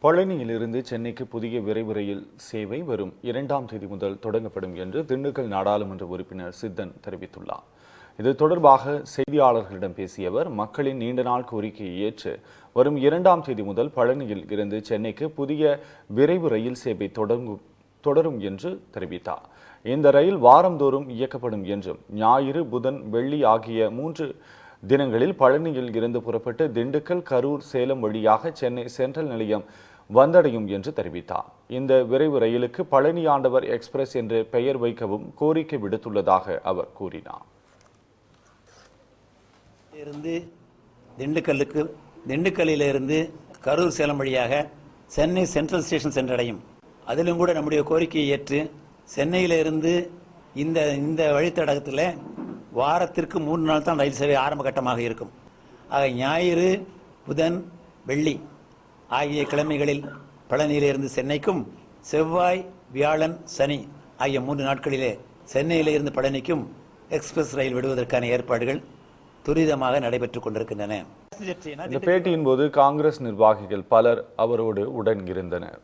பழனியிலிருந்து சென்னைக்கு புதிய விரைவு ரயில் சேவை வரும் 2ஆம் தேதி முதல் தொடங்கப்படும் என்று திண்டுக்கல் நாடாளுமன்ற உறுப்பினர் சித்தன் தெரிவித்துள்ளார். இது தொடர்பாக செய்தியாளர்களிடம் பேசிய அவர், மக்களின் நீண்ட நாள் கோரிக்கையை ஏற்று வரும் 2ஆம் தேதி முதல் பழனியில் இருந்து சென்னைக்கு புதிய விரைவு ரயில் சேவை தொடரும் என்று தெரிவித்தார். இந்த ரயில் வாரந்தோறும் இயக்கப்படும் என்றும், ஞாயிறு, புதன், வெள்ளி ஆகிய 3 தினங்களில் பழனியில் இருந்து புறப்பட்டு திண்டுக்கல், கரூர், சேலம் வழியாக சென்னை சென்ட்ரல் நிலையம் வந்தடையும் என்று தெரிவித்தார். இந்த விரைவு ரயிலுக்கு பழனி ஆண்டவர் எக்ஸ்பிரஸ் என்று பெயர் வைக்கவும் கோரிக்கை விடுத்துள்ளதாக அவர் கூறினார். திண்டுக்கல்லிலிருந்து கரூர், சேலம் வழியாக சென்னை சென்ட்ரல் ஸ்டேஷன் சென்றடையும். அதிலும் கூட நம்முடைய கோரிக்கையை ஏற்று சென்னையிலிருந்து இந்த வழித்தடத்தில் வாரத்திற்கு 3 நாள் தான் ரயில் சேவை ஆரம்ப கட்டமாக இருக்கும். ஆக ஞாயிறு, புதன், வெள்ளி ஆகிய கிழமைகளில் பழனியிலிருந்து சென்னைக்கும், செவ்வாய், வியாழன், சனி ஆகிய 3 நாட்களிலே சென்னையிலிருந்து பழனிக்கும் எக்ஸ்பிரஸ் ரயில் விடுவதற்கான ஏற்பாடுகள் துரிதமாக நடைபெற்றுக் கொண்டிருக்கின்றன. இந்த பேட்டியின் போது காங்கிரஸ் நிர்வாகிகள் பலர் அவரோடு உடன் இருந்தனர்.